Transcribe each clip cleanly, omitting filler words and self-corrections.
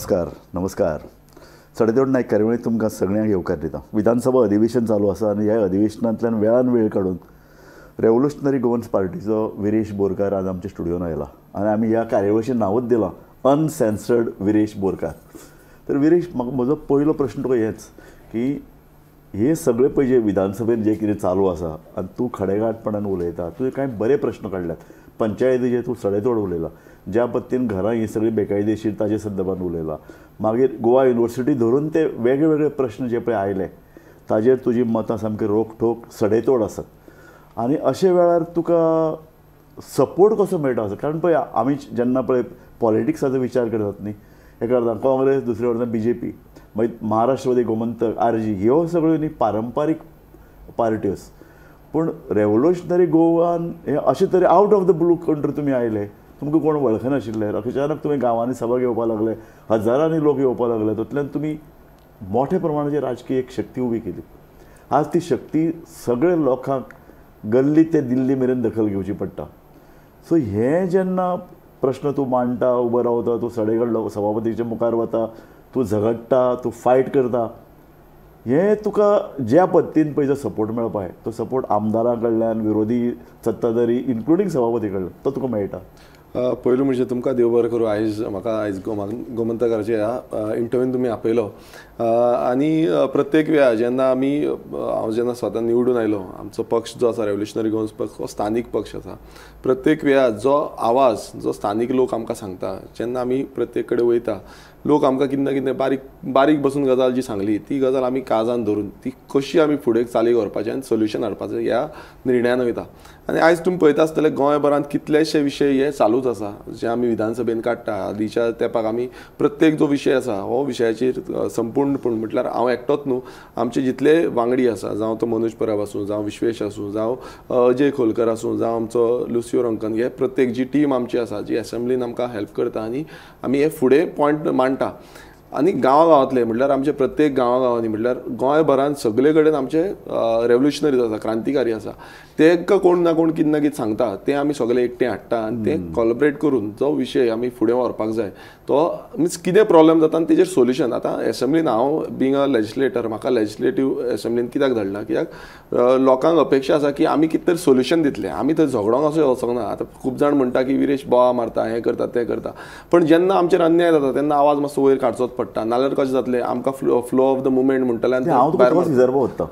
नमस्कार नमस्कार सडेतोड नायक कार्यावळींत तुमकां सगळ्यांक येवकार दिता. विधानसभा अधिवेशन चालू आसा आनी ह्या अधिवेशनांतल्यान वेळान वेळ काडून रेव्होल्युशनरी गोवन्स पार्टीचो विरेश बोरकार आज आमच्या स्टुडियोन आयला आनी आमी ह्या कार्यावळीचें नांवच दिलां अनसेन्सर्ड विरेश बोरकार. तर विरेश, म्हाका म्हजो पयलो प्रश्न तुका हेच की हे सगळे पळय जे विधानसभेन जे कितें चालू आसा आनी तूं खडेगाठपणान उलयता, तुवें कांय बरे प्रश्न काडल्यात. पंचायतीचे तूं सडेतोड उलयला, ज्या पद्दतीन घरां ही सगळी बेकायदेशीर ताजे संदर्भात उलयला. मागीर गोवा युनिवर्सिटी धरून ते वेगळे वेगळे प्रश्न जे पळय आयले ताजेर तुजी मतां सामकी रोखठोक सडेतोड आसात. आनी अशे वेळार तुका सपोर्ट कसो मेळटा असो? कारण पळय आमी जेन्ना पळय पॉलिटिक्साचो विचार करतात न्ही, एका अर्दां काँग्रेस, दुसऱ्या अर्दां BJP, मागीर महाराष्ट्रवादी गोमंतक, RG, ह्यो सगळ्यो न्ही पारंपारीक पार्ट्योस. पूण रेव्होल्युशनरी गोवान हे अशे तरे out of the blue country तुमी आयले, तुमकां कोण वळखनाशिल्ले, अचानक तुमी गांवांनी सभा घेवपाक लागले, हजारांनी लोक येवपाक लागले, तातूंतल्यान तुमी मोठ्या प्रमाणाची राजकीय एक शक्ती उबी केली. आज ती शक्ती सगळ्या लोकांक गल्ली ते दिल्ली मेरेन दखल घेवची पडटा. सो हे जेन्ना प्रश्न तूं मांडटा, उबो रावता, तूं सडेगड सभापतीच्या मुखार वता, तूं झगडटा, तूं फायट करता, हे तुका ज्या पद्दतीन पळय जो सपोर्ट मेळपा तो सपोर्ट आमदारां कडल्यान, विरोधी सत्ताधारी इन्क्लुडींग सभापती कडल्यान तो तुका मेळटा. पयलू म्हणजे तुमकां देव बरें करूं. म्हाका आयज गोमंतकाराचे ह्या इंटरव्यून तुमी आपयलो. आनी प्रत्येक वेळा जेन्ना हांव जेन्ना स्वता निवडून आयलो, आमचो पक्ष जो आसा रेव्होल्युशनरी गोवन्स पक्ष हो स्थानीक पक्ष आसा. प्रत्येक वेळा जो आवाज जो स्थानीक लोक आमकां सांगता, जेन्ना आमी प्रत्येक कडेन वयता, लोक आमकां कितें ना कितें बारीक बसून गजाल जी सांगली ती गजाल आमी काळजान धरून ती कशी आमी फुडें चाली व्हरपाचें आनी सोल्युशन हाडपाचें ह्या निर्णयान वयता. आनी आयज तुमी पळयता आसतले गोंयभरांत कितलेशे विशय हे चालूच आसा जे आमी विधानसभेन काडटा. आदींच्या तेंपाक आमी प्रत्येक जो विशय आसा हो विशयाचेर संपूर्णपण म्हटल्यार हांव एकटोच न्हू, आमचे जितले वांगडी आसा, जावं तो मनोज परब आसूं, जावं विश्वेश आसूं, जावं अजय खोलकर आसूं, जावं आमचो लुसियो रंकन, हे प्रत्येक जी टीम आमची आसा जी असेंब्लीन आमकां हेल्प करता आनी आमी हे फुडें पॉयंट मांडटा. आनी गांवागांवांतले म्हटल्यार आमचे प्रत्येक गांवागांवांनी म्हटल्यार गोंयभरांत सगळे कडेन आमचे रेव्होल्युशनरीज आसा, क्रांतिकारी आसा, तांकां कोण ना कोण कितें ना कितें सांगता, ते आमी सगळे एकटे हाडटा आनी ते कोलॅबरेट करून जो विशय आमी फुडें व्हरपाक जाय तो मिन्स कितें प्रॉब्लेम जाता आनी तेजेर सोल्युशन. आतां एसेंब्लीन हांव बींग अ लेजिस्लेटर, म्हाका लेजिस्लेटीव एसेंब्लीन कित्याक धाडला, कित्याक लोकांक अपेक्षा आसा की आमी कितें तरी सोल्युशन दितले, आमी थंय झगडोंक असो वचोंक ना. आतां खूब जाण म्हणटा की विरेश बोवा मारता, हें करता तें करता, पण जेन्ना आमचेर अन्याय जाता तेन्ना आवाज मातसो वयर काडचोच पडटा. नाल्यार कशें जातलें, आमकां फ्लो ऑफ द मुवमेंट म्हणटलें. हांव तुका विचारपा वता,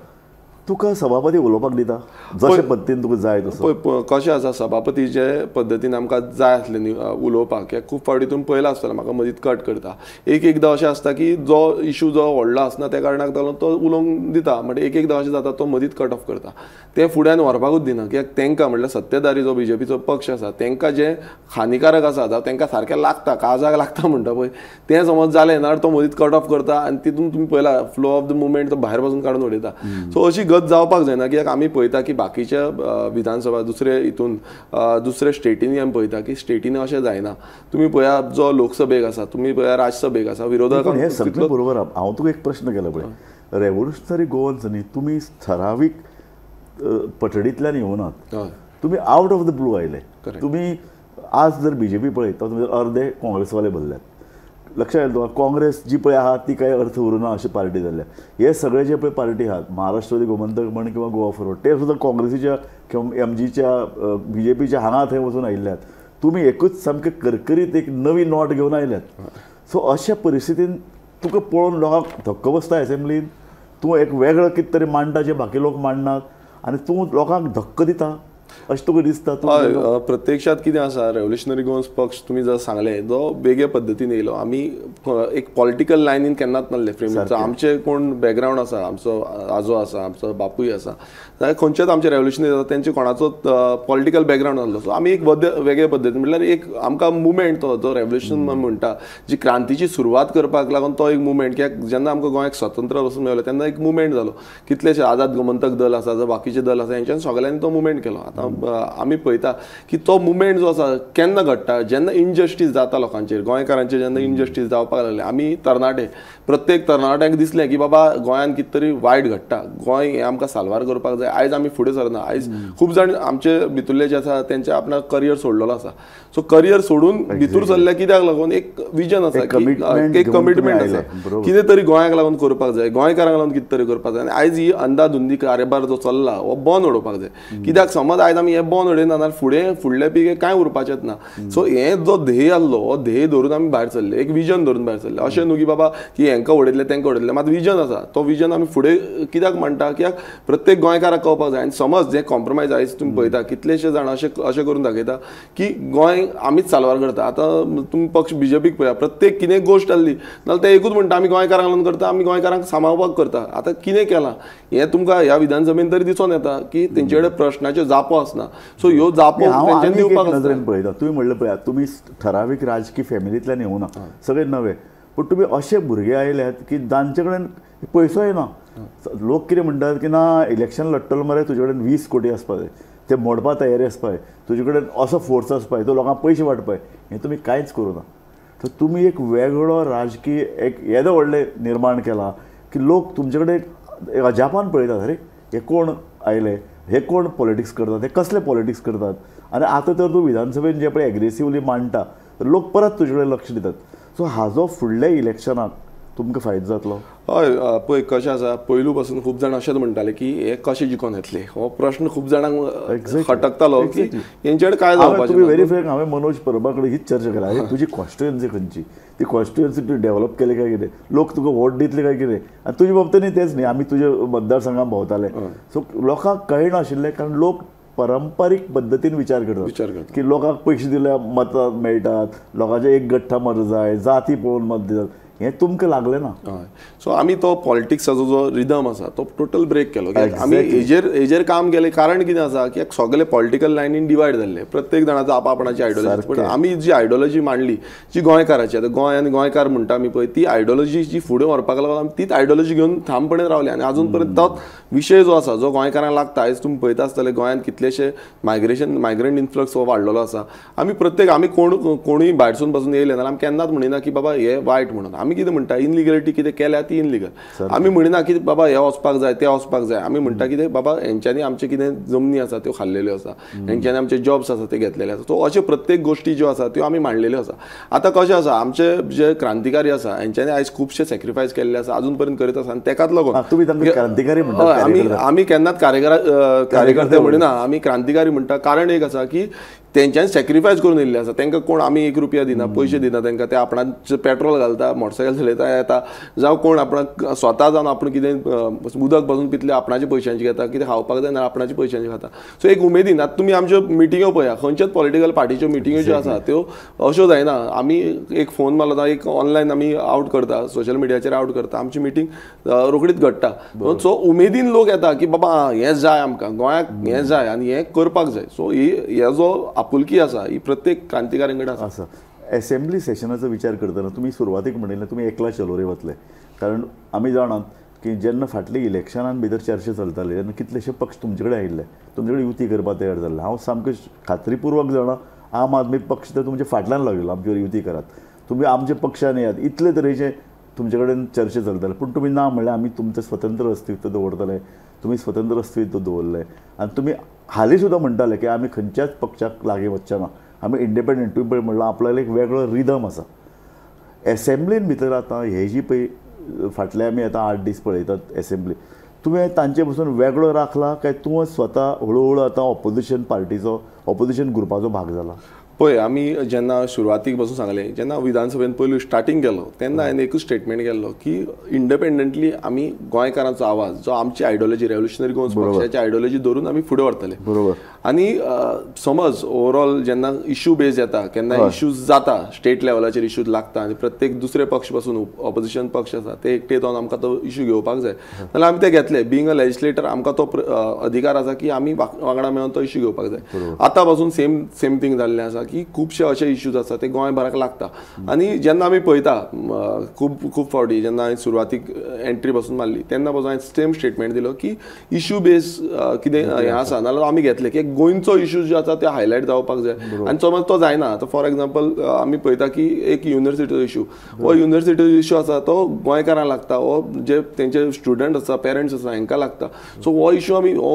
तुका सभापती उलोवपाक दिता जशे पद्दतीन तुका जाय तसो? कशें आसा, सभापती जे पद्दतीन आमकां जाय आसले न्ही उलोवपाक, खूब फावटी तुमी पळयला आसतलें म्हाका मदींच कट करता. एकदां अशें आसता की जो इशू जो व्हडलो आसना त्या कारणाक तो उलोवंक दिता, बट एकदां अशें जाता तो मदींच कट ऑफ करता. ते फुड्यान व्हरपाकूच दिना, कित्याक तांकां म्हटल्यार सत्तेधारी जो BJPचो पक्ष आसा तांकां जे हानिकारक आसा जावं तांकां सारकें लागता, काळजाक लागता म्हणटा पळय, तें समज जालें ना तो मदींच कट ऑफ करता आनी तितून तुमी पळयला फ्लो ऑफ द मुवमेंट तो भायर पासून काडून उडयता. सो अशी गत जावपाक जायना, कित्याक आमी पळयता की बाकीच्या विधानसभा दुसरे स्टेटींनी आमी पळयता की स्टेटींनी अशें जायना. तुमी पळया जो लोकसभेक आसा, तुमी पळया राज्यसभेक आसा, विरोधक. हे सगळें बरोबर. हांव तुका एक प्रश्न केला पळय, रेव्होल्युशनरी गोवन्स न्ही तुमी ठरावीक पठडींतल्यान येवनात, तुमी आवट ऑफ द ब्लू आयले. तुमी आज जर BJP पळयता तुमी अर्दे काँग्रेसवाले भरल्यात. लक्षात येईल तुका, काँग्रेस जी पळय आहा ती कांय अर्थ उरना अशी पार्टी जाल्या. हे सगळे जे पळय पार्टी आहात, महाराष्ट्रवादी गोमंतक म्हण किंवा गोवा फॉरवर्ड, ते सुद्दां काँग्रेसीच्या किंवा MGच्या BJPच्या हांगा थंय वचून आयिल्ल्यात. तुमी एकूच सामके करकरीत एक नवी नोट घेवन आयल्यात. सो अशा परिस्थितीन तुका पळोवन लोकांक धक्को बसता एसेंब्लीन, तूं एक वेगळं कितें तरी मांडटा जे बाकी लोक मांडनात आनी तूं लोकांक धक्को दिता अशें तुका दिसता? प्रत्यक्षात कितें आसा, रेव्होल्युशनरी गोवन्स पक्ष तुमी जर सांगलें जो वेगळे पद्दतीन येयलो. आमी एक पॉलिटिकल लायनीन केन्नाच नासले फ्रेम. आमचे कोण बॅकग्रावंड आसा, आमचो आजो आसा, आमचो बापूय आसा, जाल्यार खंयचेच आमचे रेव्होल्युशनरी जाता तेंचे कोणाचो पॉलिटिकल बॅकग्रावंड नासलो. सो आमी एक वेगळे पद्दतीन म्हटल्यार एक आमकां मुवमेंट तो जो रेव्होल्युशन म्हणटा, जी क्रांतीची सुरवात करपाक लागून तो एक मुवमेंट. कित्याक जेन्ना आमकां गोंयाक स्वतंत्र वचून मेळ्ळें तेन्ना एक मुवमेंट जालो. कितलेशे आझाद गोमंतक दल आसा, जो बाकीचे दल आसा, हेंच्यांनी सगळ्यांनी तो मुवमेंट केलो. आतां आमी पळयता की तो मुवमेंट जो आसा केन्ना घडटा जेन्ना इनजस्टीस जाता लोकांचेर, गोंयकारांचेर जेन्ना इनजस्टीस जावपाक लागले. आमी तरणाटे प्रत्येक तरणाट्यांक दिसलें की बाबा गोंयांत कितें तरी वायट घडटा, गोंय हें आमकां साल्वार करपाक जाय. आयज आमी फुडें सरना. आयज खूब जाण आमचे भितरले जे आसा तेंचे आपणाक करियर सोडलेलो आसा. सो करियर सोडून भितूर सरल्या कित्याक लागून एक विजन आसा, एक कमिटमेंट आसा, कितें तरी गोंयाक लागून करपाक जाय, गोंयकारांक लागून कितें तरी करपाक जाय. आनी आयज ही अंधाधुंदी कारबार जो चल्ला हो बंद उडोवपाक जाय. कित्याक समज आयज आमी हें बंद उडयना जाल्यार फुडल्या पिळगेक कांय उरपाचेंच ना. सो हें जो ध्येय आसलो हो ध्येय धरून आमी भायर सरले, एक विजन धरून भायर सरले. अशें न्हू की बाबा की हेंका उडयतले तेंका उडयतले, मात विजन आसा. तो विजन आमी फुडें कित्याक म्हणटा, कित्याक प्रत्येक गोंयकाराक कळपाक जाय. आनी समज जे कॉम्प्रोमायज आयज तुमी पळयता कितलेशे जाण अशें करून दाखयता की गोंय आमीच साल्वार करता. आतां तुमी पक्ष बीजेपीक पळया, प्रत्येक कितें गोश्ट आसली नाल्यार ते एकूच म्हणटा आमी गोंयकारांक लागून करता, आमी गोंयकारांक सांबाळपाक करता. आतां कितें केलां हें तुमकां ह्या विधानसभेन तरी दिसून येता की तेंचे कडेन प्रश्नाच्यो जापो आसना. सो ह्यो जापो तेंच्यांनी दिवपाक नदरेन पळयता. तुवें म्हणलें पळया, तुमी ठरावीक राजकीय फॅमिलींतल्यान येवना, सगळे नवे. पूण तुमी अशे भुरगे आयल्यात की जांचे कडेन पयसो येना. लोक कितें म्हणटात की ना इलेक्शन लडटलो मरे तुजे कडेन 20 कोटी आसपा जाय, ते मोडपा तयारी आसपाय, तुजे कडेन असो फोर्स आसपाय, तो लोकांक पयशे वांटपाय. हें तुमी कांयच करूना. तर तुमी एक वेगळो राजकीय एक येदो व्हडलें निर्माण केला की लोक तुमचे कडेन अजापान पळयतात. अरे हे कोण आयले, हे कोण पॉलिटिक्स करतात, हे कसले पॉलिटिक्स करतात. आनी आतां तर तूं विधानसभेन जे पळय एग्रेसिवली मांडटा तर लोक परत तुजे कडेन लक्ष दितात. सो हाजो फुडल्या इलेक्शनाक तुमकां फायदो जातलो. हय पळय कशें आसा, पयलू पासून खूब जाण अशेंच म्हणटाले की हे कशें जिखोन येतले. हो प्रश्न खूब जाणांक खटकतालो की हेंचे कडेन काय जावपाचें. तुमी व्हेरी फ्रँक, हांवें मनोज परबा कडेन हीच चर्चा केला. तुजी कॉन्स्टिट्युएन्सी खंयची, ती कॉन्स्टिट्युएन्सी तूं डेव्हलप केली काय कितें, लोक तुका वोट दितले काय कितें. आनी तुजे बाबतींत तेंच न्ही, आमी तुजे मतदारसंघात भोंवताले. सो लोकांक कळनाशिल्लें कारण लोक पारंपारीक पद्दतीन विचार करतात की लोकांक पयशे दिल्यार मतां मेळटात, लोकांचे एक गठ्ठा मत जाय, जाती पळोवन मत दितात. हें तुमकां लागलें ना. हय. सो आमी तो पॉलिटिक्साचो जो रिदम आसा तो टोटल ब्रेक केलो. आमी हेजेर काम केलें. कारण कितें आसा की सगळे पॉलिटिकल लायनीन डिवायड जाल्ले, प्रत्येक जाणाचो आपणाची आयडियोलॉजी. पण आमी जी आयडियोलॉजी मांडली जी गोंयकाराची, आतां गोंय आनी गोंयकार म्हणटा आमी पळय, ती आयडियोलॉजी जी फुडें व्हरपाक लागून आमी तीच आयडियोलॉजी घेवन ठामपणे रावले. आनी अजून पर्यंत तोच विशय जो आसा जो गोंयकारांक लागता. आयज तुमी पळयता आसतले गोंयांत कितलेशे मायग्रंट इन्फ्लक्स हो वाडलेलो आसा. आमी कोणूय भायरसून पासून येयले नाल्यार आमी केन्नाच म्हणिना की बाबा हे वायट म्हणून. आमी कितें म्हणटा इनलिगलिटी कितें केल्या ती इनलिगल. आमी म्हणिना की बाबा हे वचपाक जाय ते वचपाक जाय. आमी म्हणटा कितें बाबा हेंच्यांनी आमचे कितें जमनी आसा त्यो खाल्लेल्यो आसा, हेंच्यांनी आमचे जॉब्स आसा ते घेतलेले आसा. सो अशे प्रत्येक गोश्टी ज्यो आसा त्यो आमी मांडलेल्यो आसा. आतां कशें आसा, आमचे जे क्रांतिकारी आसा हेंच्यांनी आयज खुबशे सॅक्रिफायस केल्ले आसा, अजून पर्यंत करीत आसा. आनी तेकाच लागून क्रांतिकारी म्हणटा. आमी केन्नाच कार्यकर्ते म्हणिना, आमी क्रांतिकारी म्हणटा. कारण एक आसा की तेंच्यांनी सॅक्रिफायस करून येयल्ले आसा. तांकां कोण आमी 1 रुपया दिना, पयशे दिना तांकां. ते आपणाचें पेट्रोल घालता, मोटरसायकल चलयता येता, जावं कोण आपणाक स्वता जावन आपूण कितें उदक पासून पितले आपणाच्या पयशांची घेता, कितें खावपाक जाय ना आपणाच्या पयशांची खाता. सो एक उमेदीन आतां तुमी आमच्यो मिटिंग्यो पळया, खंयच्याच पॉलिटिकल पार्टीच्यो मिटिंग्यो ज्यो आसा त्यो अश्यो जायना. आमी एक फोन मारलो, एक ऑनलायन आमी आउट करता, सोशल मिडियाचेर आउट करता, आमची मिटींग रोखडीच घडटा. सो उमेदीन लोक येता की बाबा हें जाय आमकां, गोंयाक हें जाय आनी हें करपाक जाय. सो हे जो आपुलकी आसा ही प्रत्येक क्रांतिकाऱ्यां कडेन आसा. असेंब्ली सेशनाचो विचार करतना तुमी सुरवातीक म्हणिल्लें तुमी एकला चलोरे वतले. कारण आमी जाणात की जेन्ना फाटली इलेक्शनान भितर चर्चा चलताली तेन्ना कितलेशे पक्ष तुमचे कडेन आयिल्ले, तुमचे कडेन युती करपाक तयार जाल्ले. हांव सामकें खात्रीपूर्वक जाणा आम आदमी पक्ष तर तुमच्या फाटल्यान लागलेलो आमचे युती करात, तुमी आमच्या पक्षान येयात, इतले तरेचे तुमचे कडेन चर्चा चलताले. पूण तुमी ना म्हणलें आमी तुमचें स्वतंत्र अस्तित्व दवरतले. तुमी स्वतंत्र अस्तित्व दवरलें आनी तुमी हालीं सुद्दां म्हणटाले की आमी खंयच्याच पक्षाक लागीं वचचे ना, आमी इंडिपेंडंट. तुमी पळय म्हणलां आपल्यालो एक वेगळो रिदम आसा एसेंब्लीन भितर. आतां हे जी पळय फाटले आमी आतां 8 दीस पळयतात एसेंब्ली, तुवें तांचे पसून वेगळो राखला काय तूं स्वता हळू आतां ऑपोजिशन ग्रुपाचो भाग जाला? पळय आमी जेन्ना सुरवातीक पासून सांगलें, जेन्ना विधानसभेन पयलू स्टार्टींग केलो तेन्ना हांवें एकूच स्टेटमेंट केल्लो की इंडिपेंडंटली आमी गोंयकारांचो आवाज जो आमची आयडियोलॉजी रेव्होल्युशनरी गोवन्स पक्षाची आयडियोलॉजी धरून आमी फुडें व्हरतले. बरोबर. आनी समज ओवरऑल जेन्ना इश्यू बेज येता, केन्ना इश्यूज जाता, स्टेट लेवलाचेर इश्यूज लागता आनी प्रत्येक दुसरे पक्ष पासून ऑपोजिशन पक्ष आसा ते एकटे येवन आमकां तो इश्यू घेवपाक जाय जाल्यार आमी ते घेतले. बिंग अ लेजिस्लेटर आमकां तो अधिकार आसा की आमी वांगडा मेळून तो इश्यू घेवपाक जाय. आतां पासून सेम थिंग जाल्लें आसा की खुबशे अशे इश्यूज आसा ते गोंयभराक लागता. आनी जेन्ना आमी पळयता खूब फावटी जेन्ना हांवें सुरवातीक एंट्री पासून मारली तेन्ना पासून हांवें सेम स्टेटमेंट दिलो की इश्यू बेस कितें हें आसा नाल्यार आमी घेतले की गोंयचो इश्यू जो आसा ते हायलायट जावपाक जाय आनी समज तो जायना आतां फॉर एग्जाम्पल आमी पळयता की एक युनिवर्सिटीचो इश्यू हो युनिवर्सिटीचो इश्यू आसा तो गोंयकारांक लागता हो जे तेंचे स्टुडंट आसा पेरंट्स आसा हांकां लागता सो हो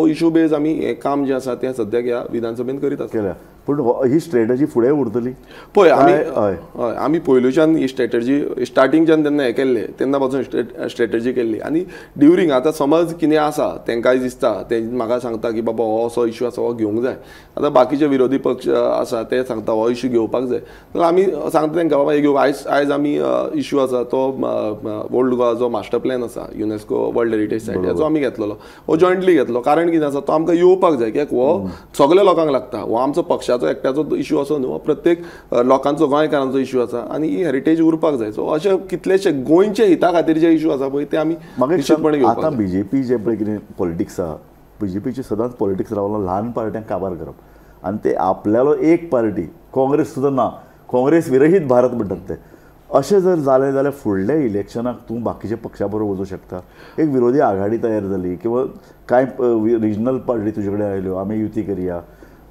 इश्यू बेज आमी हें काम जें आसा तें सद्याक ह्या विधानसभेन करीत आसा पूण ही स्ट्रेटजी फुडें उरतली पळय आमी पयलुच्यान ही स्ट्रेटजी स्टार्टिंगच्यान तेन्ना हें केल्लें तेन्ना पासून स्ट्रेटजी केल्ली आनी ड्युरींग आतां समज कितें आसा तेंकांय दिसता ते म्हाका सांगता की बाबा हो असो इश्यू आसा हो घेवंक जाय आतां बाकीचे विरोधी पक्ष आसा ते सांगता हो इश्यू घेवपाक जाय जाल्यार आमी सांगता तेंकां बाबा हे घेवं आयज आमी इश्यू आसा तो ओल्ड गोवा जो मास्टर प्लॅन आसा युनेस्को वर्ल्ड हेरिटेज सायट हेचो आमी घेतलेलो हो जॉयंटली घेतलो कारण कितें आसा तो आमकां येवपाक जाय कित्याक हो सगळ्या लोकांक लागता हो आमचो पक्षाचो एकट्याचो इश्यू असो न्हू प्रत्येक लोकांचो गोंयकारांचो इश्यू आसा आनी ही हेरिटेज उरपाक जाय सो अशे कितलेशे गोंयचे हिता खातीर जे इश्यू आसा पळय ते आमी निश्चितपणे घेवपाक जाय. आतां बीजेपी जे पळय कितें पॉलिटिक्स आहा बीजेपीचे सदांच पॉलिटिक्स रावला ल्हान पार्ट्यांक काबार करप आनी ते आपल्यालो एक पार्टी काँग्रेस सुद्दां ना काँग्रेस विरहीत भारत म्हणटात ते अशें जर जालें जाल्यार फुडल्या इलेक्शनाक तूं बाकीच्या पक्षा बरोबर वचूं शकता एक विरोधी आघाडी तयार जाली किंवा कांय रिजनल पार्टी तुजे कडेन आयल्यो आमी युती करया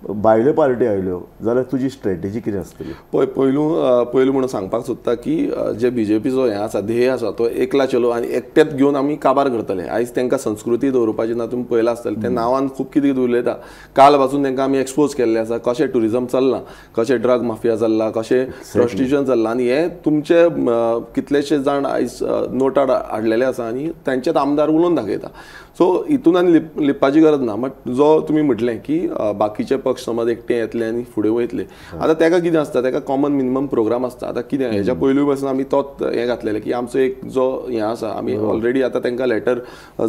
भायल्यो पार्टी आयल्यो जाल्यार तुजी स्ट्रेटेजी कितें आसतली पळय पयलू म्हणून सांगपाक सोदता की जे बीजेपीचो हें आसा ध्येय आसा तो एकला चलो आनी एकटेच घेवन आमी काबार करतले आयज तांकां संस्कृती दवरपाची ना तुमी पळयलां आसतलें ते नांवान खूब कितें उलयता काल पासून तांकां आमी एक्सपोज केल्ले आसा कशें टुरिजम चल्लां कशें ड्रग माफिया चल्लां कशें प्रॉस्टिट्यूशन चल्लां आनी हे तुमचे कितलेशे जाण आयज नोटार हाडलेले आसा आनी तांचेच आमदार उलोवन दाखयता सो हितून आनी लिपपाची गरज ना बट जो तुमी म्हटलें की बाकीचे पक्ष समज एकटे येतले आनी फुडें वयतले आतां ताका कितें आसता ताका कॉमन मिनिमम प्रोग्राम आसता आतां कितें हेच्या पयलू पासून आमी तोच हें घातलेलें की आमचो एक जो हें आसा आमी ऑलरेडी आतां तांकां लेटर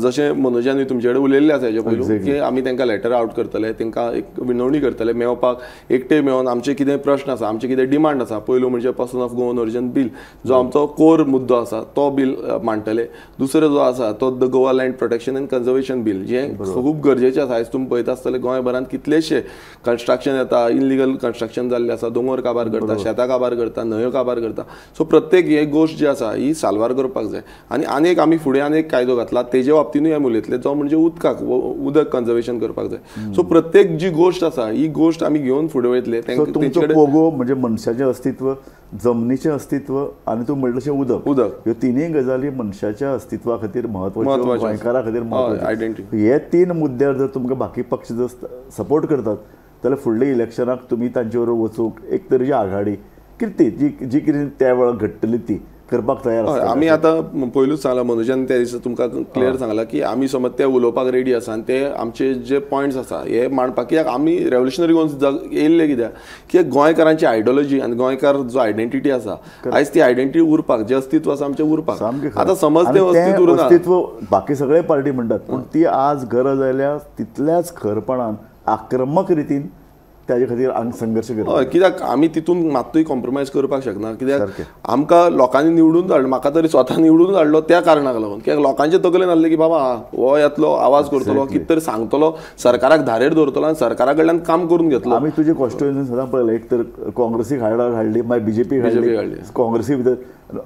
जशें मनोजानी तुमचे कडेन उलयल्लें आसा हेच्या पयलू की आमी तांकां लेटर आवट करतले तांकां एक विनवणी करतले मेळपाक एकटे मेळोन आमचे कितें प्रश्न आसा आमचे कितें डिमांड आसा पयलू म्हणजे person of Goan origin bill जो आमचो कोर मुद्दो आसा तो बील मांडटले दुसरो जो आसा तो the Goa land protection end conservation bill जें खूब गरजेचें आसा आयज तुमी पळयता आसतले गोंयभरांत कितलेशे कन्स्ट्रक्शन येता इनलिगल कन्स्ट्रक्शन जाल्लें आसा दोंगर काबार करता शेतां काबार करता न्हंयो काबार करता सो प्रत्येक हे गोश्ट जी आसा ही साल्वार करपाक जाय आनी आनीक आमी फुडें आनीक कायदो घातला तेजे बाबतीनूय आमी उलयतले जो म्हणजे उदक कन्जर्वेशन करपाक जाय सो प्रत्येक जी गोश्ट आसा ही गोश्ट आमी घेवन फुडें वयतले तुमचो पोगो म्हणजे मनशाचें अस्तित्व जमनीचें अस्तित्व आनी तूं म्हणलें तशें उदक ह्यो तिनूय गजाली मनशाच्या अस्तित्वा खातीर म्हत्वाच्यो गोंयकारा खातीर म्हत्वाच्यो हे तीन मुद्द्यार जर तुमकां बाकी पक्ष जर सपोर्ट करतात जाल्यार फुडल्या इलेक्शनाक तुमी तांचे बरोबर वचूंक एक तरेची आघाडी कितें जी कितें त्या वेळार घडटली ती करपाक तयार आसा आमी आतां पयलूच सांगलां मनोजान त्या दिसा तुमकां क्लियर सांगलां की आमी समज ते उलोवपाक रेडी आसा आनी ते आमचे जे पॉयंट्स आसा हे मांडपाक कित्याक आमी रेव्होल्युशनरी गोवन येयल्ले कित्याक गोंयकारांची आयडियोलॉजी आनी गोंयकार जो आयडेंटिटी आसा आयज ती आयडेंटिटी उरपाक जे अस्तित्व आसा आमचें उरपाक आतां समज तें अस्तित्व बाकी सगळे पार्टी म्हणटात पूण ती आज गरज आयल्या तितल्याच खरपणान आक्रमक रितीन त्याच्या खातीर संघर्श करता कित्याक आमी तितून मात्तूय कॉम्प्रोमायज करपाक शकना कित्याक आमकां लोकांनी निवडून धाडलो म्हाका तरी स्वता निवडून धाडलो त्या कारणाक लागून कित्याक लोकांचे तकलेन आसलें की बाबा हो येतलो आवाज करतलो कितें तरी सांगतलो सरकाराक धारेर दवरतलो आनी सरकारा कडल्यान काम करून घेतलो आमी तुजे कॉन्स्टिट्युएन्सीन सदां पळयलें एक तर काँग्रेसीक हाडली मागीर बीजेपी हाडली काँग्रेसी भितर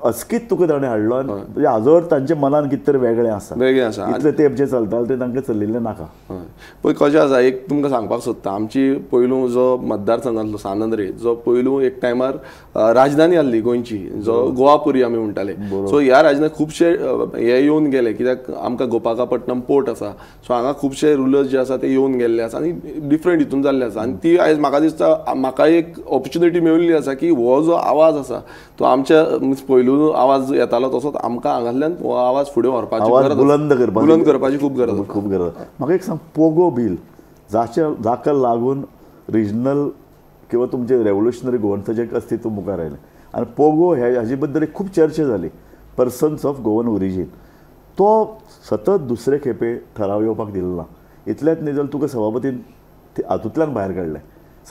अस्कित तुका ताणें हाडलो आनी हाजो तांच्या मनान कितें तरी वेगळें आसा इतलें तेंप जें चलतालें तें तांकां चलिल्लें नाका पळय कशें आसा एक तुमकां सांगपाक सोदता आमची पयलू जो मतदारसंघांतलो सानंद्रे जो पयलू एक टायमार राजधानी आसली गोंयची जो गोवापुरी आमी म्हणटाले सो ह्या राजधानी खुबशे हे येवन गेले कित्याक आमकां गोपाकापट्टणम पोर्ट आसा सो हांगा खुबशे रुलर्स जे आसा ते येवन गेल्ले आसा आनी डिफरंट हितून जाल्ले आसा आनी ती आयज म्हाका दिसता म्हाका एक ऑपॉर्च्युनिटी मेळिल्ली आसा की हो जो आवाज आसा तो आमच्या पयलू आवाज येतालो तसोच आमकां हांगासल्यान हो आवाज फुडें व्हरपाची बुलंद करपाची खूब गरज म्हाका एक सांग पोगो बील जाका लागून रिजनल किंवा तुमचे रेव्होल्युशनरी गोवन्साचें अस्तित्व मुखार आयलें आनी पोगो हाजे बद्दल खूब चर्चा जाली पर्सन्स ऑफ गोवन ओरिजीन तो सतत दुसरे खेपे ठराव येवपाक दिलो ना इतलेंच न्ही जाल्यार तुका सभापतीन हातूंतल्यान भायर काडलें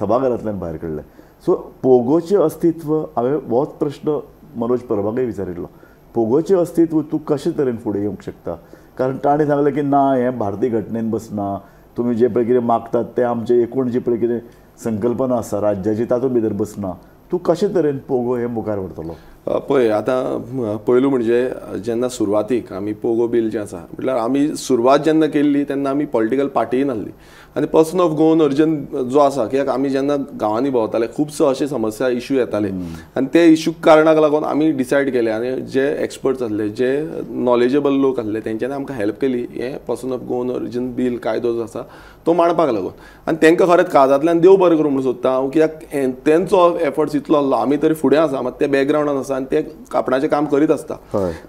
सभाघरांतल्यान भायर काडलें सो पोगोचें अस्तित्व हांवें होच प्रश्न मनोज परबाकय विचारिल्लो पोगोचें अस्तित्व तूं कशे तरेन फुडें येवंक शकता कारण ताणें सांगलें की ना हें भारतीय घटनेन बसना तुमी जे पळय कितें मागतात तें आमचें एकूण जी पळय कितें संकल्पना आसा राज्याची तातूंत भितर बसना तूं कशे तरेन पोगो हें मुखार व्हरतलो पळय आतां पयलू म्हणजे जेन्ना सुरवातीक आमी पोगो बील जें आसा म्हटल्यार आमी सुरवात जेन्ना केल्ली तेन्ना आमी पॉलिटिकल पार्टीय नासली आनी पर्सन ऑफ गोवन ओरिजीन जो आसा कित्याक आमी जेन्ना गांवांनी भोंवताले खुबसो अशे समस्या इश्यू येताले आनी ते इश्यू कारणाक लागून आमी डिसायड केले आनी जे एक्सपर्ट्स आसले जे नॉलेजेबल लोक आसले तेंच्यांनी आमकां हेल्प केली हें person of Goan origin bill कायदो जो आसा तो मांडपाक लागून आनी तांकां खरेंच काळजांतल्यान देव बरें करूं म्हणून सोदता हांव कित्याक तेंचो एफर्ट्स इतलो आसलो आमी तरी फुडें आसा मात ते बॅकग्रावंडान आसा आनी ते कापणाचें काम करीत आसता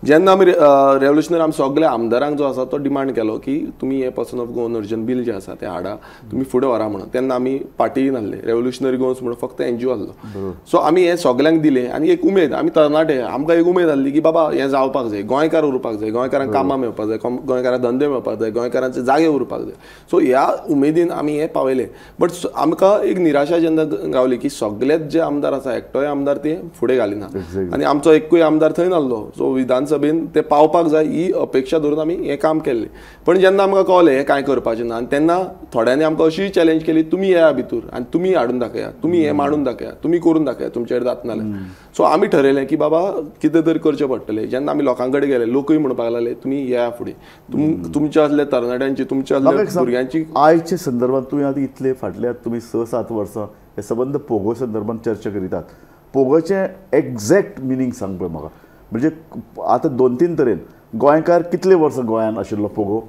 जेन्ना आमी रेव्होल्युशनरी आमी सगळ्या आमदारांक जो आसा तो डिमांड केलो की तुमी हे person of Goan origin bill जें आसा तें हाडा तुमी फुडें व्हरा म्हणून तेन्ना आमी पार्टीय नासले रेव्होल्युशनरी गोवन्स म्हणून फक्त एनजीओ आसलो सो आमी हें सगळ्यांक दिलें आनी एक उमेद आमी तरणाटे आमकां एक उमेद आसली की बाबा हें जावपाक जाय गोंयकार उरपाक जाय गोंयकारांक कामां मेळपाक जाय गोंयकारांक धंदे मेळपाक जाय गोंयकारांचे जागे उरपाक जाय सो ह्या उमेदीन आमी हें पावयले बट आमकां एक निराशा जेन्ना गावली की सगळेच जे आमदार आसा एकटोय आमदार ते फुडें घालिना आनी आमचो एकूय आमदार थंय नासलो सो विधानसभेन ते पावपाक जाय ही अपेक्षा धरून आमी हें काम केल्लें पण जेन्ना आमकां कळलें हें कांय करपाचें ना आनी तेन्ना थोड्यांनी आमकां अशी चॅलेंज केली तुमी येया भितूर आनी तुमी हाडून दाखया तुमी हें मांडून दाखया तुमी करून दाखया तुमचे कडेन जाता जाल्यार सो आमी ठरयलें की बाबा कितें तरी करचें पडटलें जेन्ना आमी लोकां कडेन गेले लोकूय म्हणपाक लागले तुमी येया फुडें तुमच्या असल्या तरणाट्यांची तुमच्या असल्या भुरग्यांची आयच्या संदर्भात तुम्ही आतां इतले फाटल्यात तुम्ही 6-7 वर्सां हे संबंध पोगो संदर्भात चर्चा करीतात पोगोचे एक्झॅक्ट मिनींग सांग पळय म्हाका म्हणजे आतां 2-3 तरेन गोंयकार कितले वर्सां गोंयान आशिल्लो पोगो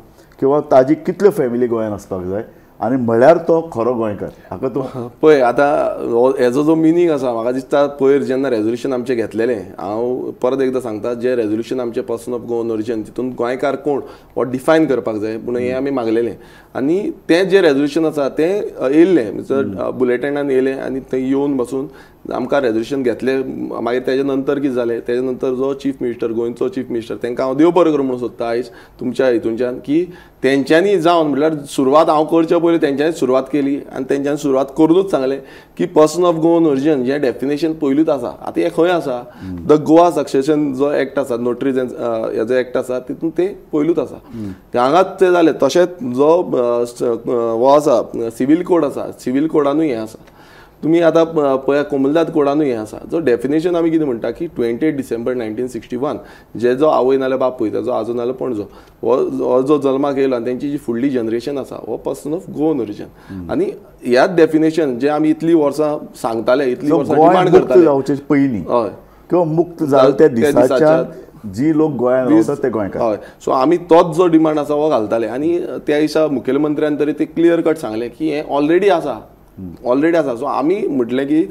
किंवा ताजी कितल्यो फॅमिली गोंयान आसपाक जाय आनी म्हळ्यार तो खरो गोंयकार हाका तूं पळय आतां हेजो जो मिनींग आसा म्हाका दिसता पयर जेन्ना रेजोल्युशन आमचें घेतलेलें हांव परत एकदां सांगता जे रेजोल्युशन आमचें पर्सन ऑफ गोवन ओरिजीन तितून गोंयकार कोण हो डिफायन करपाक जाय पूण हें आमी मागलेलें आनी तें जें रेजोल्युशन आसा तें येयल्लें बुलेटिनान येयलें आनी थंय येवन बसून आमकां रेजोल्युशन घेतलें मागीर तेजे नंतर कितें जालें तेजे नंतर जो चीफ मिनिस्टर गोंयचो चीफ मिनिस्टर तांकां हांव देव बरें करूं म्हणून सोदता आयज तुमच्या हितूनच्यान की तेंच्यांनी जावन म्हटल्यार सुरवात हांव करच्या पयलीं तेंच्यांनी सुरवात केली आनी तेंच्यांनी सुरवात करूनच सांगलें की पर्सन ऑफ गोवन ओरिजीन जें डेफिनेशन पयलूच आसा आतां हें खंय आसा द गोवा सक्सेशन जो एक्ट आसा नोटरीज हेजो एक्ट आसा तितून तें पयलूच आसा हांगाच तें जालें तशेंच जो हो आसा सिवील कोड आसा सिवील कोडानूय हें आसा तुम्ही आता पळया कोमलदाद कोडानूय हें आसा जो डेफिनेशन आमी कितें म्हणटा की 28 डिसेंबर 1961 जे जो आवय नाल्यार बापूय ताजो आजो नाल्यार पणजो हो जो जल्माक येयलो आनी तेंची जी फुडली जनरेशन आसा हो पर्सन ऑफ गोवन ओरिजीन आनी ह्याच डेफिनेशन जे आमी इतलीं वर्सां सांगताले इतलीं वर्सां डिमांड करताले जावचे पयलीं हय किंवा मुक्त जाले त्या दिसाच्या जी लोक गोंयांत रावतात ते गोंयकार हय सो आमी तोच जो डिमांड आसा हो घालताले आनी त्या दिसा मुखेलमंत्र्यान तरी ते क्लियर कट सांगलें की हें ऑलरेडी आसा सो आमी म्हटलें की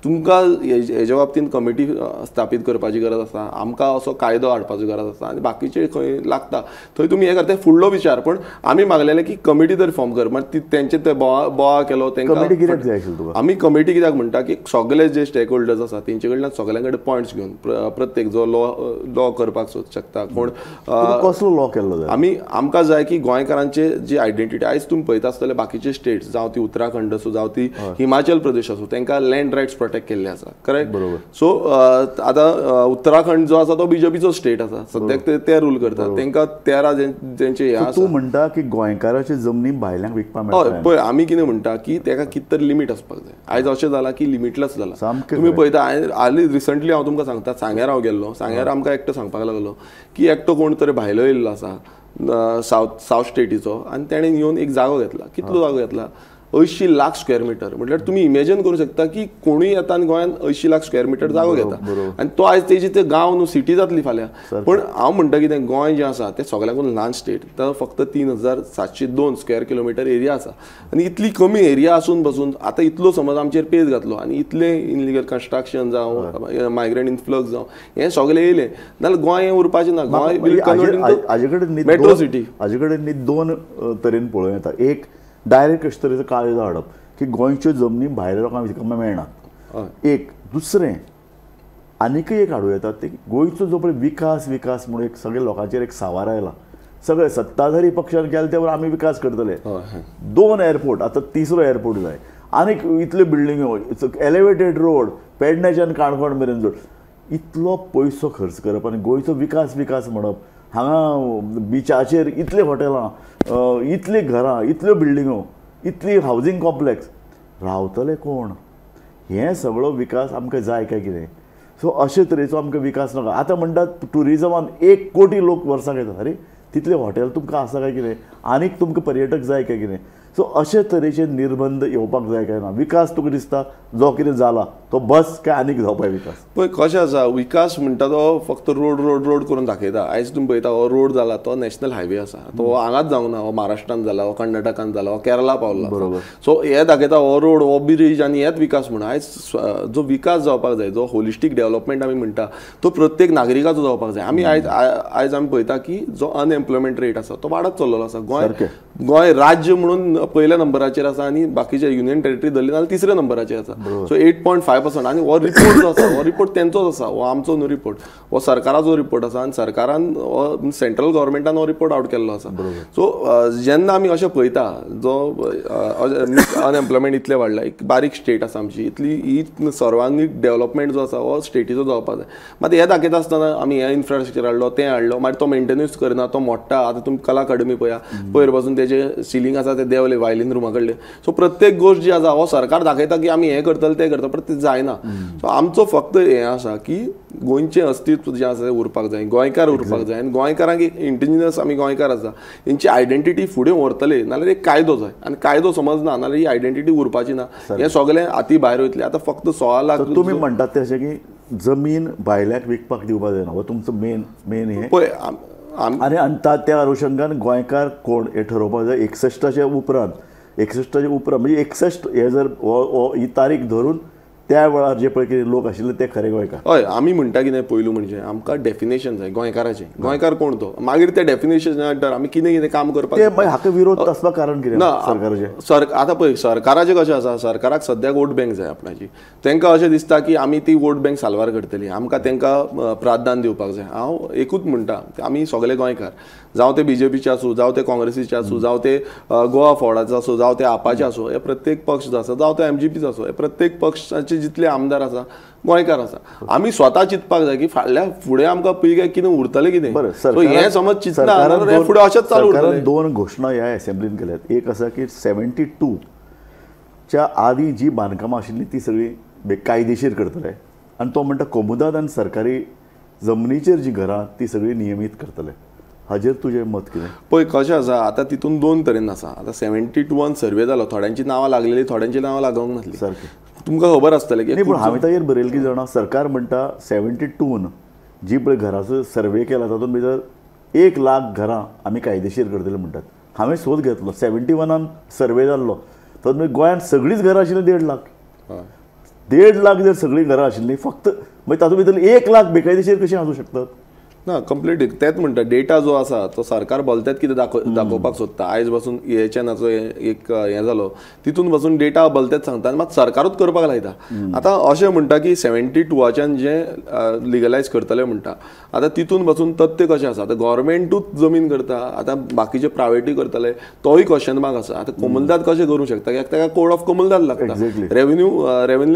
तुमकां हेज्या बाबतींत कमिटी स्थापीत करपाची गरज आसा आमकां असो कायदो हाडपाची गरज आसा आनी बाकीचे खंय लागता थंय तुमी हें करता फुडलो विचार पण आमी मागलेलें की कमिटी तरी फॉर्म कर मागीर तेंचे ते बोवा केलो तेंकां आमी कमिटी कित्याक म्हणटा की सगळे जे स्टेक होल्डर्स आसा तेंचे कडल्यान सगळ्यां कडेन पॉयंट्स घेवन प्रत्येक जो लॉ करपाक शकता कोण कसलो लॉ केल्लो आमी आमकां जाय की गोंयकारांचे जी आयडेंटिटी आयज तुमी पळयता आसतले बाकीचे स्टेट्स जावं ती उत्तराखंड आसूं जावं ती हिमाचल प्रदेश आसूं तेंकां लँड रायट्स प्रोटेक्ट केल्ले आसा करेक्ट बरोबर सो आतां उत्तराखंड जो आसा तो बीजेपीचो स्टेट आसा सद्याक ते रूल करतात तेंकां 13 जेंचे हे आसा तूं म्हणटा की गोंयकाराची जमनी भायल्यांक विकपाक मेळटा हय पळय आमी कितें म्हणटा की तेका कितें तरी लिमीट आसपाक जाय आयज अशें जाला की लिमिटलेस जाला तुमी पळयता हालीं रिसंटली हांव तुमकां सांगता सांग्यार हांव गेल्लो सांग्यार आमकां एकटो सांगपाक लागलो की एकटो कोण तरी भायलो येयल्लो आसा सावथ स्टेटीचो आनी तेणें येवन एक जागो घेतला कितलो जागो घेतला 80 लाख स्क्वेअर मिटर म्हटल्यार तुम्ही इमेजिन करू शकता की कोणूय येता आनी गोंयांत 80 लाख स्क्वेअर मिटर जागो घेता आनी तो आयज तेजी ते गांव न्हू सिटी जातली फाल्यां पण हांव म्हणटा कितें गोंय जें आसा तें सगळ्यांकून ल्हान स्टेट तो फक्त 3702 स्क्वेअर किलोमिटर एरिया आसा आनी इतली कमी एरिया आसून बसून आतां इतलो समज आमचेर पेज घातलो आनी इतले इनलिगल कन्स्ट्रक्शन जावं मायग्रंट इन्फ्लक्स जावं हें सगळें येयलें जाल्यार गोंय हें उरपाचें ना गोंय मेट्रो सिटी हाजे कडेन 2 तरेन पळोवं येता एक डायरेक्ट अशे तरेचो कायदो हाडप की गोंयच्यो जमनी भायल्या लोकांक विकपाक मेळनात एक दुसरें आनीकय एक हाडूं येता ते गोंयचो जो पळय विकास म्हणून एक सगळ्या लोकांचेर एक सांवार आयला सगळे सत्ताधारी पक्षान केले ते आमी विकास करतले 2 एअरपोर्ट आतां 3रो एअरपोर्ट जाय आनीक इतल्यो बिल्डिंगो एलिवेटेड रोड पेडण्याच्यान काणकोण मेरेन जोड इतलो पयसो खर्च करप आनी गोंयचो विकास म्हणप हांगा बिचाचेर इतले हॉटेलां इतली घरां इतल्यो बिल्डिंगो इतली हावजींग कॉम्प्लेक्स रावतले कोण हें सगळो विकास आमकां जाय काय कितें सो अशे तरेचो आमकां विकास नाका. आतां म्हणटात टुरिजमान 1 कोटी लोक वर्साक येतात. अरे तितले हॉटेल तुमकां आसा काय कितें, आनीक तुमकां पर्यटक जाय काय कितें. सो अशे तरेचे निर्बंध येवपाक जाय काय ना. विकास तुका दिसता जो कितें जाला तो बस काय आनीक जावपाक विकास. पळय कशें आसा, विकास म्हणटा तो फक्त रोड रोड रोड करून दाखयता. आयज तुमी पळयता हो रोड जाला तो नॅशनल हायवे आसा, तो हांगाच जावंक ना, हो महाराष्ट्रांत जाला, हो कर्नाटकांत जाला, हो केरळा पावला. बरोबर. सो हे दाखयता हो रोड, हो ब्रिज आनी हेच विकास म्हणून. आयज जो विकास जावपाक जाय, जो होलिस्टीक डेव्हलपमेंट आमी म्हणटा, तो प्रत्येक नागरिकाचो जावपाक जाय. आमी आयज आमी पळयता की जो अनएम्प्लॉयमेंट रेट आसा तो वाडत चल्लेलो आसा. गोंय राज्य म्हणून पयल्या नंबराचेर आसा आनी बाकीचे युनियन टेरिटरी धरली जाल्यार 3ऱ्या नंबराचेर आसा. सो 8.5%. आनी हो रिपोर्ट जो आसा हो रिपोर्ट तेंचोच आसा, हो आमचो न्हू रिपोर्ट, हो सरकाराचो रिपोर्ट आसा आनी सरकारान सेंट्रल गव्हर्मेंटान हो रिपोर्ट आउट केल्लो आसा. सो जेन्ना आमी अशें पळयता जो अनएम्प्लॉयमेंट इतलें वाडला, एक बारीक स्टेट आसा आमची, ही सर्वांगीण डेव्हलपमेंट जो आसा हो स्टेटीचो जावपाक जाय. मात हे दाखयता आसतना आमी हे इन्फ्रास्ट्रक्चर हाडलो, तें हाडलो, मागीर तो मेंटेनन्स करना, तो मोडटा. आतां तुमी कला अकादमी पळया, पयर पासून तेजे सिलींग आसा ते देंवले वायलीन रूमा कडले. सो प्रत्येक गोष्ट जी आसा हो सरकार दाखयता की आमी हें करतले तें करता, पण तें जायना. सो आमचो फक्त हें आसा की गोंयचें अस्तित्व जें आसा तें उरपाक जाय, गोंयकार उरपाक जाय. आनी गोंयकारांक एक इंडिजिनस आमी गोंयकार आसा, हेंची आयडेंटिटी फुडें व्हरतले नाल्यार एक कायदो जाय. आनी कायदो समज ना नाल्यार ही आयडेंटिटी उरपाची ना. हें सगळें हाती भायर वयतलें. आतां फक्त 16 लाख तुमी म्हणटात ते अशें की जमीन भायल्याक विकपाक दिवपाक जायना, हो तुमचो मेन हें. पळय आनी त्या अनुशंगान गोंयकार कोण हे ठरोवपाक जाय. 61च्या उपरांत म्हणजे 61 हे जर ही तारीख धरून त्या वेळार जे पळय कितें लोक आशिल्ले ते खरे गोंयकार. हय, आमी म्हणटा कितें पयलू म्हणजे आमकां डेफिनेशन जाय गोंयकाराचें. गोंयकार कोण तो, मागीर त्या डेफिनेशन आमी कितें कितें काम करपाक. हाका विरोध आसपाक कारण कितें सरकाराचें. आतां पळय सरकाराचें कशें आसा, सरकाराक सद्याक वोट बँक जाय आपणाची. तांकां अशें दिसता की आमी ती वोट बँक साल्वार करतली, आमकां तांकां प्राधान्य दिवपाक जाय. हांव एकूच म्हणटा, आमी सगळे गोंयकार, जावं ते बीजेपीचे आसूं, जावं ते काँग्रेसीचे आसूं, जावं ते गोवा फॉर्डाचे आसूं, जावं ते आपाचे आसूं, हे प्रत्येक पक्ष जो आसा, जावं ते MGPचे आसूं, हे प्रत्येक पक्षाचे जितले आमदार आसा गोंयकार आसा. आमी स्वता चिंतपाक जाय की फाटल्या फुडें आमकां पिळग्याक कितें उरतलें कितें. सो हें समज चिंतना जाल्यार हें फुडें अशेंच चालू उरतलें. 2 घोशणा ह्या असेंब्लीन केल्यात. एक आसा की 72च्या आदी जी बांदकामां आशिल्लीं ती सगळीं कायदेशीर करतले, आनी तो म्हणटा कोमुदाद आनी सरकारी जमनीचेर जी घरां ती सगळीं नियमीत करतले. हाजेर तुजें मत कितें? पळय कशें आसा, आतां तितून 2 तरेन आसा. आतां 72 सर्वे जालो, थोड्यांची नांवां लागलेली, थोड्यांची नांवां लागोंक नासली. सारकें तुमकां खबर आसतलें की पूण हांवें ताचेर बरयलें की जाणा, सरकार म्हणटा 72 जी पळय घराचो सर्वे केला तातूंत भितर 1 लाख घरां आमी कायदेशीर करतले म्हणटात. हांवें सोद घेतलो, 71 सर्वे जाल्लो, तातूंत गोंयांत सगळींच घरां आशिल्लीं 1.5 लाख. 1.5 लाख जर सगळीं घरां आशिल्लीं, फक्त मागीर तातूंत भितर 1 लाख बेकायदेशीर कशें आसूं शकतात? ना, कंप्लीट तेच म्हणटा. डेटा जो आसा तो सरकार भलतेच कितें दाखोवपाक सोदता. आयज पासून चॅनाचो एक हें जालो, तितून पासून डेटा भलतेच सांगता आनी मात सरकारूच करपाक लायता. आतां अशें म्हणटा की 72च्यान जें लिगलायज करतले म्हणटा, आतां तितून पासून तथ्य कशें आसा, आतां गव्हर्मेंटूच जमीन करता, आतां बाकीचे प्रायवेटूय करतले, तोय क्वेश्चन मार्क आसा. आतां कोमुलदाद कशें करूंक शकता, कित्याक ताका कोड ऑफ कोमुलदाद लागता, रेव्हेन्यू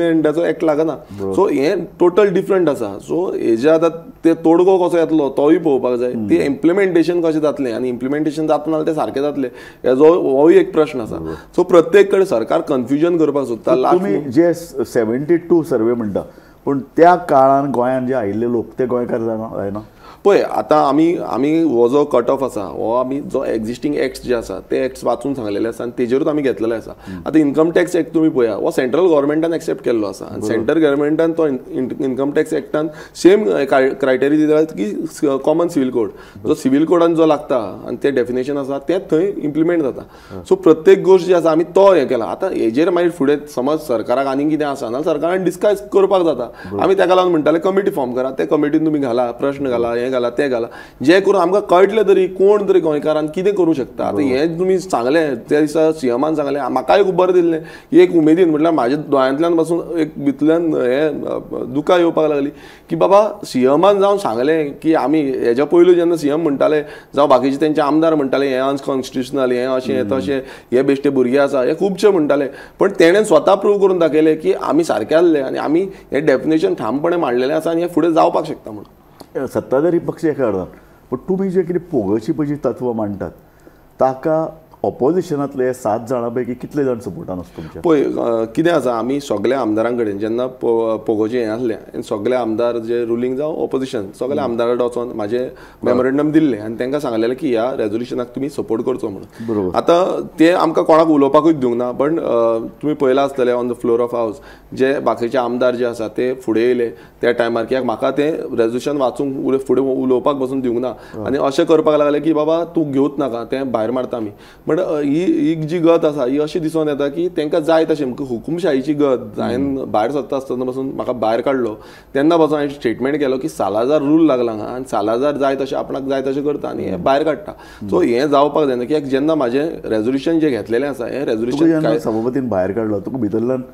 इंडियाचो एक्ट लागना. सो हें टोटल डिफरंट आसा. सो हेजे आतां ते तोडगो कसो येतलो तोय पळोवपाक जाय. ती इम्प्लिमेंटेशन कशें जातलें आनी इम्प्लिमेंटेशन जातना ते सारकें जातलें हेजो होय एक प्रश्न आसा. सो प्रत्येक कडेन सरकार कन्फ्युजन करपाक सोदता. तुमी जे 72 सर्वे म्हणटा, पूण त्या काळान गोंयांत जे आयिल्ले लोक ते गोंयकार जायना. पळय आतां आमी हो जो कट ऑफ आसा हो आमी जो एक्झिस्टींग एक्ट्स जे आसा ते एक्ट्स वाचून सांगलेले आसा आनी तेजेरूच आमी घेतलेले आसा. आतां इन्कम टॅक्स एक्ट तुमी पळया, हो सेंट्रल गव्हर्मेंटान एक्सेप्ट केल्लो आसा आनी सेंट्रल गव्हर्मेंटान तो इन्कम टॅक्स एक्टान सेम क्रायटेरिया दिल्यात की कॉमन सिवील कोड, जो सिवील कोडान जो लागता आनी ते डेफिनेशन आसा तेच थंय इम्प्लिमेंट जाता. सो प्रत्येक गोश्ट जी आसा आमी तो हें केला. आतां हेजेर मागीर फुडें समज सरकाराक आनीक कितें आसा ना सरकारान डिस्कस करपाक जाता. आमी ताका लागून म्हणटाले कमिटी फॉर्म करा, ते कमिटीन तुमी घाला, प्रश्न घाला, हें घाला, तें घाला, जे करून आमकां कळटलें तरी कोण तरी गोंयकारान कितें करूं शकता. आतां हें तुमी सांगलें त्या दिसा सीएमान सांगलें, म्हाकाय खूब बरें दिल्लें की एक उमेदीन म्हटल्यार म्हाज्या दोळ्यांतल्यान पासून एक भितरल्यान हें दुकां येवपाक लागली की बाबा सीएमान जावन सांगलें की आमी हेज्या पयलू जेन्ना सीएम म्हणटाले जावं बाकीचे तेंचे आमदार म्हणटाले हें अनकॉन्स्टिट्युशनल, हें अशें हें तशें, हे बेश्टे भुरगे आसा, हे खुबशे म्हणटाले. पण तेणें स्वता प्रूव करून दाखयलें की आमी सारके आसले आनी आमी हें डेफिनेशन ठामपणे मांडलेलें आसा आनी हें फुडें जावपाक शकता म्हणून. सत्ताधारी पक्ष एका अर्दान, पण तुमी जे कितें पोगळची पयची तत्व मांडटात ताका ऑपोजिशनांतले 7 जाणां पैकी कितले जाण सपोर्टान आसा तुमच्या? पळय कितें आसा, आमी सगळ्या आमदारां कडेन जेन्ना पोगोचें हें आसलें, सगळे आमदार जे रुलींग जावं ऑपोजिशन सगळ्या आमदारा कडेन वचोन म्हाजें मेमोरेंडम दिल्लें आनी तांकां सांगलेलें की ह्या रेजोल्युशनाक तुमी सपोर्ट करचो म्हणून. बरोबर. आतां ते आमकां कोणाक उलोवपाकूच दिवंक ना, पण तुमी पळयलां आसतलें ऑन द फ्लोर ऑफ हावस जे बाकीचे आमदार जे आसा ते फुडें येयले त्या टायमार, कित्याक म्हाका तें रेजोल्युशन वाचूंक फुडें उलोवपाक बसून दिवंक ना आनी अशें करपाक लागले की बाबा तूं घेवच नाका, तें भायर मारता आमी. बट ही जी गत आसा ही अशी दिसून येता की तांकां जाय तशें हुकुमशाहीची गत हांवें भायर सरता आसतना पासून म्हाका भायर काडलो तेन्ना पासून हांवें स्टेटमेंट केलो की सालाजार रूल लागला हांगा आनी सालाजार जाय तशें आपणाक जाय तशें करता आनी हें भायर काडटा. सो हें जावपाक जायना, कित्याक जेन्ना म्हाजें रेजोल्युशन जें घेतलेलें आसा हें रेजोल्युशन सभापतीन भायर काडलो, तुका भितरल्यान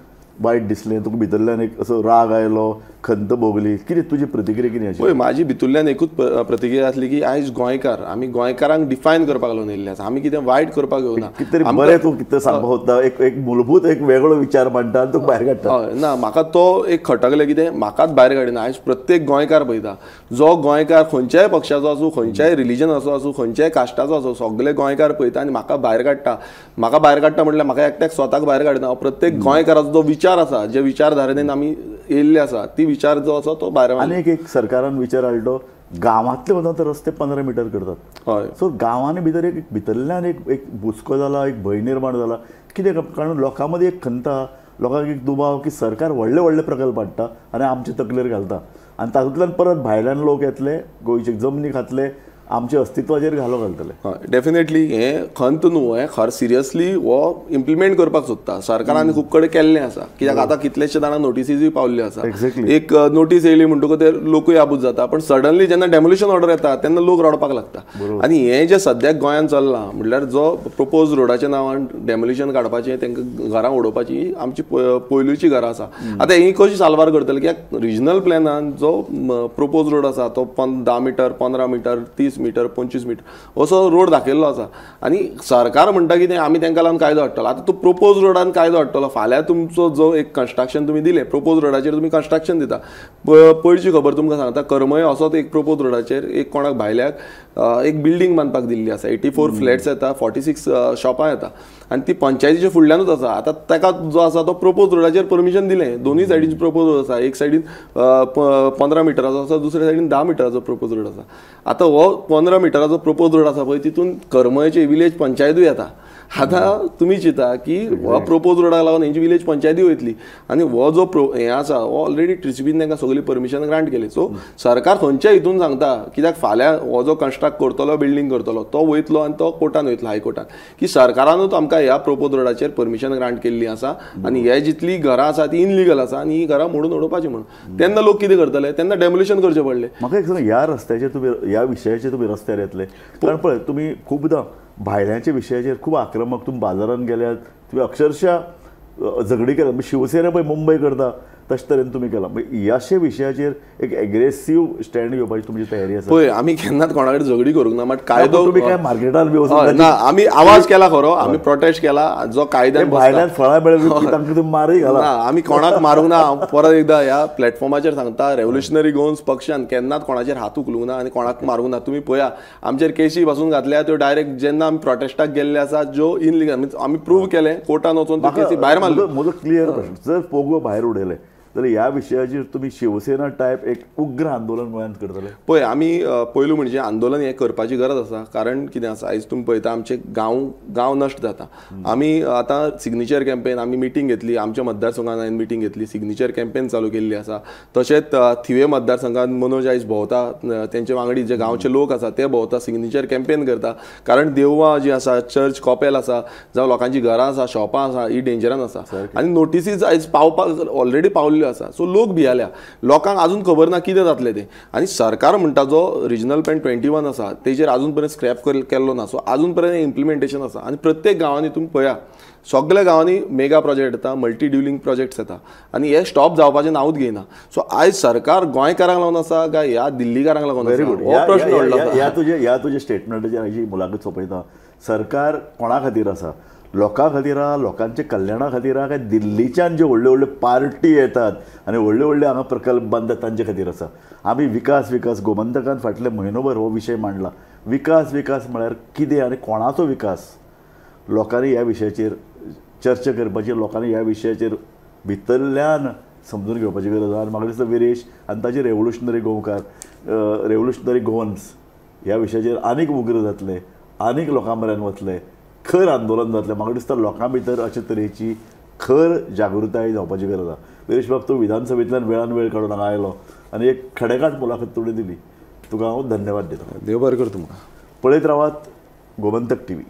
वायट दिसलें, तुका भितरल्यान एक असो राग आयलो, खंत भोगली, कितें तुजी प्रतिक्रिया कितें अशी? पळय म्हाजी भितरल्यान एकूच प्रतिक्रिया आसली की आयज गोंयकार आमी गोंयकारांक डिफायन करपाक लागून येयल्ले आसा, आमी कितें वायट करपाक येवना. कितें तरी बरें तूं कितें सांगपाक सोदता, एक मूलभूत एक वेगळो विचार मांडटा आनी तुका भायर काडटा. हय ना, म्हाका तो एक खटकलें कितें, म्हाकाच भायर काडिना. आयज प्रत्येक गोंयकार पळयता, जो गोंयकार खंयच्याय पक्षाचो आसूं, खंयच्याय रिलीजनाचो आसूं, खंयच्याय कास्टाचो आसूं, सगळे गोंयकार पळयता आनी म्हाका भायर काडटा. म्हाका भायर काडटा म्हटल्यार म्हाका एकट्याक स्वताक भायर काडिना, प्रत्येक गोंयकाराचो जो विचार आसा, जे विचारधारेन आमी येयल्ले आसा, ती विचार जो आसा तो भायर. आनी एक सरकारान विचार हाडलो, गांवांतले वचून तर रस्ते 15 मीटर करतात. हय. सो गांवांनी भितर एक भितरल्यान एक हुस्को जाला, एक भंय निर्माण जाला. कितें कारण लोकां मदीं एक खंत, लोकांक एक दुबाव की सरकार व्हडले व्हडले प्रकल्प हाडटा आनी आमचे तकलेर घालता आनी तातूंतल्यान परत भायल्यान लोक येतले, गोंयचे जमनी खातले, आमच्या अस्तित्वाचेर घालो घालतले. हय, डेफिनेटली हें खंत न्हू, हें खर सिरियसली हो इम्प्लिमेंट करपाक सोदता सरकारान. खूब कडेन केल्लें आसा, कित्याक आतां कितलेशे जाणांक नोटिसीजूय पावल्ल्यो आसा. एक नोटीस येयली म्हणटकूच ते लोकूय आबूज जाता, पण सडनली जेन्ना डेमोलिशन ऑर्डर येता तेन्ना लोक रडपाक लागता. आनी हें जें सद्याक गोंयांत चल्लां म्हणल्यार जो प्रपोज रोडाच्या नांवान डेमोलिशन काडपाचें, तांकां घरां उडोवपाची आमची पयलूची घरां आसा. आतां ही कशी साल्वार करतले, कित्याक रिजनल प्लॅनान जो प्रपोज रोड आसा तो 10 मीटर, 15 मीटर, 30 मीटर, 25 मीटर असो रोड दाखयल्लो आसा. आनी सरकार म्हणटा की आमी तांकां लावन कायदो हाडटलो. आतां तूं प्रपोज रोडान कायदो हाडटलो, फाल्यां तुमचो जो एक कन्स्ट्रक्शन तुमी दिलें, प्रपोज रोडाचेर तुमी कन्स्ट्रक्शन दिता. पयलींची खबर तुमकां सांगता, करमय असोच एक प्रपोज रोडाचेर एक कोणाक भायल्याक एक बिल्डींग बांदपाक दिल्ली आसा. 84 फ्लॅट्स येता, 46 शॉपां येता आनी ती पंचायतीच्या फुडल्यानूच आसा. आतां ताका जो आसा तो प्रपोज रोडाचेर परमिशन दिलें. दोनूय सायडीन प्रपोज रोड आसा, एक सायडीन 15 मिटराचो आसा, दुसऱ्या सायडीन 10 मिटराचो प्रपोज रोड आसा. आतां हो 15 मिटराचो प्रपोज रोड आसा पळय, तितून करमयचे विलेज पंचायतूय येता. आतां तुमी चिंता की हो प्रपोज रोडाक लागून हेंची विलेज पंचायती वयतली आनी हो जो हें आसा हो ऑलरेडी ट्रिसीबीन तांकां सगळी परमिशन ग्रांट केली. सो सरकार खंयच्या हितून सांगता, कित्याक फाल्यां हो जो कन्स्ट्रक्ट करतलो, बिल्डींग करतलो, तो वयतलो आनी तो कोर्टान वयतलो, हायकोर्टान, की सरकारानूच आमकां ह्या प्रपोज रोडाचेर परमिशन ग्रांट केल्ली आसा आनी हे जितली घरां आसा ती इनलिगल आसा आनी ही घरां मोडून उडोवपाची म्हणून. तेन्ना लोक कितें करतले, तेन्ना डेमोलिशन करचें पडलें. म्हाका एक सांग, ह्या रस्त्याचेर तुमी, ह्या विशयाचेर तुमी रस्त्यार येतले, कारण पळय तुमी खुबदां भायल्यांच्या विशयाचेर खूब आक्रमक, तुमी बाजारान गेल्यात, तुमी अक्षरशा झगडी केल्यात. शिवसेना पळय मुंबय करता तशे तरेन तुमी केला. ह्याशे विशयाचेर एक एग्रेसीव स्टँड घेवपाची तुमची तयारी आसा? पळय आमी केन्नाच कोणा कडेन झगडी करूंक ना, बट कायदो तुमी काय मार्केटान बी वचून ना, आमी आवाज केला खरो, आमी प्रोटेस्ट केला, जो कायद्यान भायल्यान फळां मेळ्ळी तांकां तुमी मारूय घाला. आमी कोणाक मारूंक ना. परत एकदां ह्या प्लॅटफॉर्माचेर सांगता, रेव्होल्युशनरी गोवन्स पक्षान केन्नाच कोणाचेर हात उखलूंक ना आनी कोणाक मारूंक ना. तुमी पळया आमचेर केसी पासून घातल्या, त्यो डायरेक्ट जेन्ना आमी प्रोटेस्टाक गेल्ले आसा, ज्यो इनलिगल आमी प्रूव केलें, कोर्टान वचून त्यो केसी भायर मारल्यो. म्हजो क्लियर प्रश्न, जर पोगो भायर उडयले जाल्यार ह्या विशयाचेर तुमी शिवसेना टायप एक उग्र आंदोलन गोंयांत करतले? पळय आमी पयलू म्हणजे आंदोलन हें करपाची गरज आसा. कारण कितें आसा, आयज तुमी पळयता आमचे गांव नश्ट जाता. आमी आतां सिग्नेचर कॅम्पेन, आमी मिटींग घेतली, आमच्या मतदारसंघान हांवें मिटींग घेतली, सिग्नेचर कॅम्पेन चालू केल्ली आसा. तशेंच थिवे मतदारसंघात मनोज आयज भोंवता, तेंचे वांगडी जे गांवचे लोक आसा ते भोंवता, सिग्नेचर कॅम्पेन करता. कारण देवळां जी आसा, चर्च, कॉपेल आसा, जावं लोकांची घरां आसा, शॉपां आसा, ही डेंजरान आसा आनी नोटिसीज आयज पावपाक ऑलरेडी पावल्ल्यो आसा. सो लोक भियाल्या, लोकांक अजून खबर ना कितें जातलें तें. आनी सरकार म्हणटा जो रिजनल प्लॅन 21 आसा तेजेर अजून पर्यंत स्क्रॅप केल्लो ना. सो अजून पर्यंत इम्प्लिमेंटेशन आसा आनी प्रत्येक गांवांनी तुमी पळया, सगळ्या गांवांनी मेगा प्रोजेक्ट येता, मल्टी ड्युलिंग प्रोजेक्ट्स येता आनी हे स्टॉप जावपाचें नांवूच घेयना. सो आयज सरकार गोंयकारांक लागून आसा काय ह्या दिल्लीकारांक लागून आसा, हो प्रश्न व्हडलो आसा. ह्या तुजे स्टेटमेंटाचेर हाजी मुलाखत सोंपयता. सरकार कोणा खातीर आसा? लोकां खातीर, लोकांच्या कल्याणा खातीर, काय दिल्लीच्यान जे व्हडले व्हडले पार्टी येतात आनी व्हडले व्हडले हांगा प्रकल्प बांदतात तांचे खातीर आसा? आमी विकास गोमंतकान फाटले म्हयनोभर हो विशय मांडला. विकास म्हळ्यार कितें आनी कोणाचो विकास? लोकांनी ह्या विशयाचेर चर्चा करपाची, लोकांनी ह्या विशयाचेर भितरल्यान समजून घेवपाची गरज आसा. आनी म्हाका दिसता विरेश आनी ताचे रेवोल्युशनरी गोंयकार, रेवोल्युशनरी गोवन्स ह्या विशयाचेर आनीक उग्र जातले, आनीक लोकां मेरेन वतले, खर आंदोलन जातलें. म्हाका दिसता लोकां भितर अशे तरेची खर जागृताय जावपाची गरज आसा. विरेश बाब, तूं विधानसभेंतल्यान वेळान वेळ काडून हांगा आयलो आनी एक खडेकाट मुलाखत तुवें दिली, तुका हांव धन्यवाद दिता. देव बरें कर तुमकां. पळयत रावात गोमंतक TV.